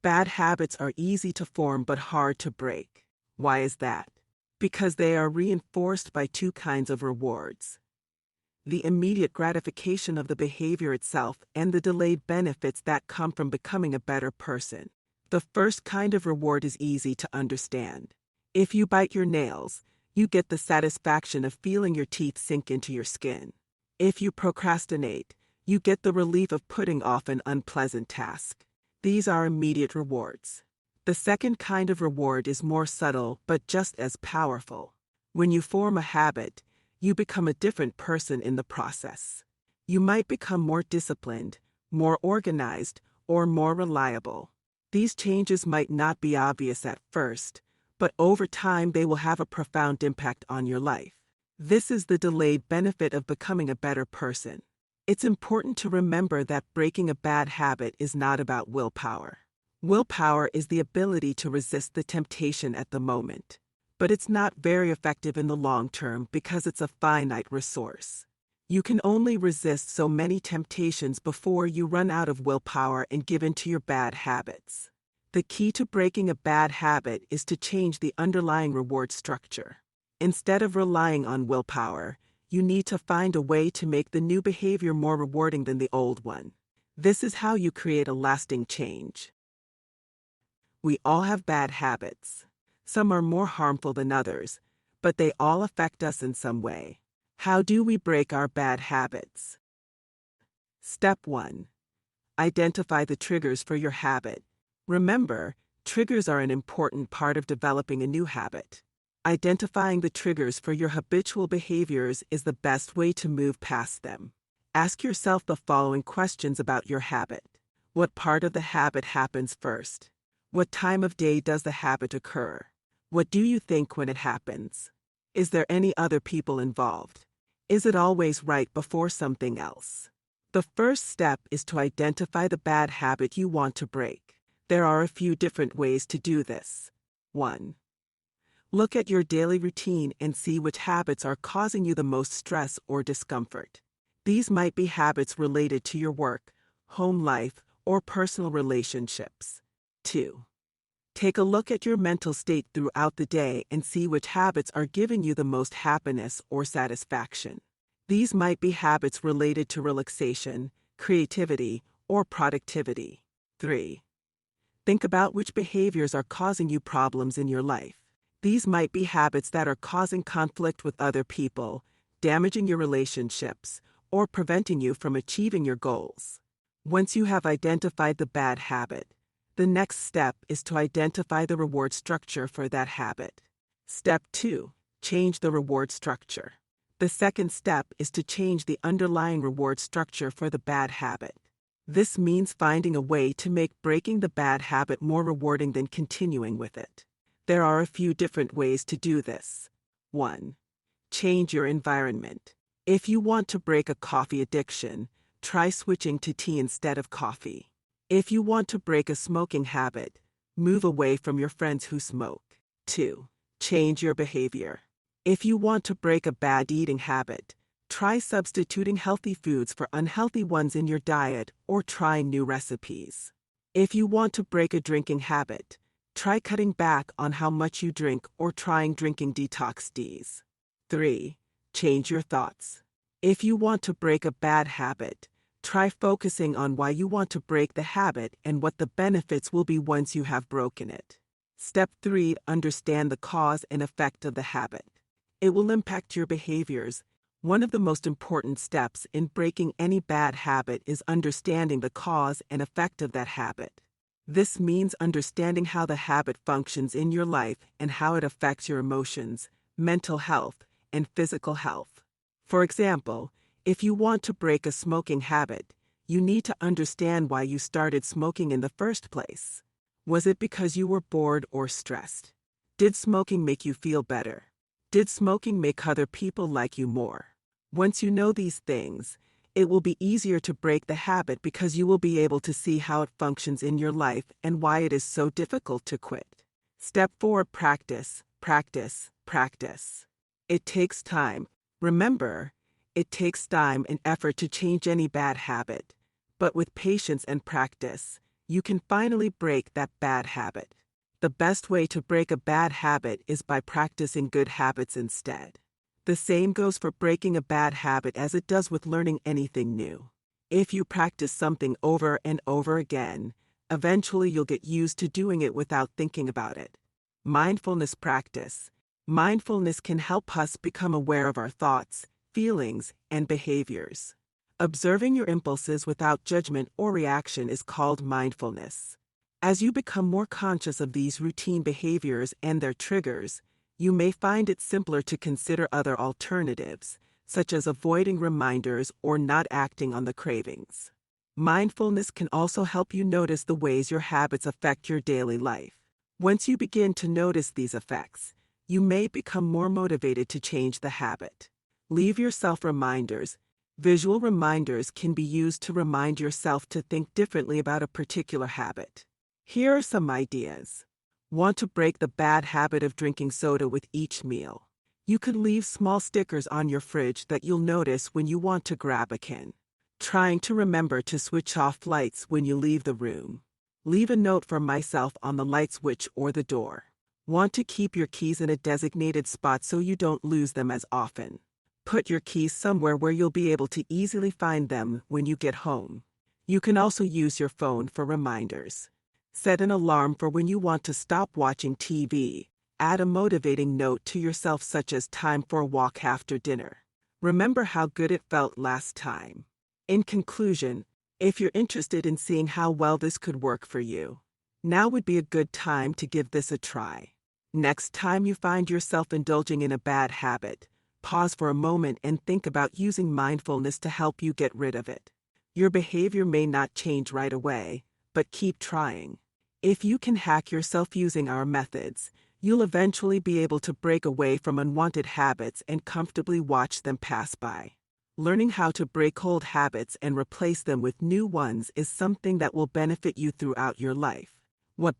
Bad habits are easy to form but hard to break. Why is that? Because they are reinforced by two kinds of rewards: the immediate gratification of the behavior itself and the delayed benefits that come from becoming a better person. The first kind of reward is easy to understand. If you bite your nails, you get the satisfaction of feeling your teeth sink into your skin. If you procrastinate, you get the relief of putting off an unpleasant task. These are immediate rewards. The second kind of reward is more subtle but just as powerful. When you form a habit, you become a different person in the process. You might become more disciplined, more organized, or more reliable. These changes might not be obvious at first, but over time they will have a profound impact on your life. This is the delayed benefit of becoming a better person. It's important to remember that breaking a bad habit is not about willpower. Willpower is the ability to resist the temptation at the moment, but it's not very effective in the long term because it's a finite resource. You can only resist so many temptations before you run out of willpower and give in to your bad habits. The key to breaking a bad habit is to change the underlying reward structure. Instead of relying on willpower, you need to find a way to make the new behavior more rewarding than the old one. This is how you create a lasting change. We all have bad habits. Some are more harmful than others, but they all affect us in some way. How do we break our bad habits? Step 1. Identify the triggers for your habit. Remember, triggers are an important part of developing a new habit. Identifying the triggers for your habitual behaviors is the best way to move past them. Ask yourself the following questions about your habit. What part of the habit happens first? What time of day does the habit occur? What do you think when it happens? Is there any other people involved? Is it always right before something else? The first step is to identify the bad habit you want to break. There are a few different ways to do this. 1. Look at your daily routine and see which habits are causing you the most stress or discomfort. These might be habits related to your work, home life, or personal relationships. 2. Take a look at your mental state throughout the day and see which habits are giving you the most happiness or satisfaction. These might be habits related to relaxation, creativity, or productivity. 3. Think about which behaviors are causing you problems in your life. These might be habits that are causing conflict with other people, damaging your relationships, or preventing you from achieving your goals. Once you have identified the bad habit, the next step is to identify the reward structure for that habit. Step 2. Change the reward structure. The second step is to change the underlying reward structure for the bad habit. This means finding a way to make breaking the bad habit more rewarding than continuing with it. There are a few different ways to do this. 1. Change your environment. If you want to break a coffee addiction, try switching to tea instead of coffee. If you want to break a smoking habit, move away from your friends who smoke. 2. Change your behavior. If you want to break a bad eating habit, try substituting healthy foods for unhealthy ones in your diet or trying new recipes. If you want to break a drinking habit, try cutting back on how much you drink or trying drinking detox teas. 3. Change your thoughts. If you want to break a bad habit, try focusing on why you want to break the habit and what the benefits will be once you have broken it. Step 3. Understand the cause and effect of the habit. It will impact your behaviors. One of the most important steps in breaking any bad habit is understanding the cause and effect of that habit. This means understanding how the habit functions in your life and how it affects your emotions, mental health, and physical health. For example, if you want to break a smoking habit, you need to understand why you started smoking in the first place. Was it because you were bored or stressed? Did smoking make you feel better? Did smoking make other people like you more? Once you know these things, it will be easier to break the habit because you will be able to see how it functions in your life and why it is so difficult to quit. Step 4. Practice, practice, practice. It takes time. Remember, it takes time and effort to change any bad habit, but with patience and practice, you can finally break that bad habit. The best way to break a bad habit is by practicing good habits instead. The same goes for breaking a bad habit as it does with learning anything new. If you practice something over and over again, eventually you'll get used to doing it without thinking about it. Mindfulness practice. Mindfulness can help us become aware of our thoughts, feelings, and behaviors. Observing your impulses without judgment or reaction is called mindfulness. As you become more conscious of these routine behaviors and their triggers, you may find it simpler to consider other alternatives, such as avoiding reminders or not acting on the cravings. Mindfulness can also help you notice the ways your habits affect your daily life. Once you begin to notice these effects, you may become more motivated to change the habit. Leave yourself reminders. Visual reminders can be used to remind yourself to think differently about a particular habit. Here are some ideas. Want to break the bad habit of drinking soda with each meal? You could leave small stickers on your fridge that you'll notice when you want to grab a can. Trying to remember to switch off lights when you leave the room. Leave a note for myself on the light switch or the door. Want to keep your keys in a designated spot so you don't lose them as often. Put your keys somewhere where you'll be able to easily find them when you get home. You can also use your phone for reminders. Set an alarm for when you want to stop watching TV. Add a motivating note to yourself such as time for a walk after dinner. Remember how good it felt last time. In conclusion, if you're interested in seeing how well this could work for you, now would be a good time to give this a try. Next time you find yourself indulging in a bad habit, pause for a moment and think about using mindfulness to help you get rid of it. Your behavior may not change right away, but keep trying. If you can hack yourself using our methods, you'll eventually be able to break away from unwanted habits and comfortably watch them pass by. Learning how to break old habits and replace them with new ones is something that will benefit you throughout your life. What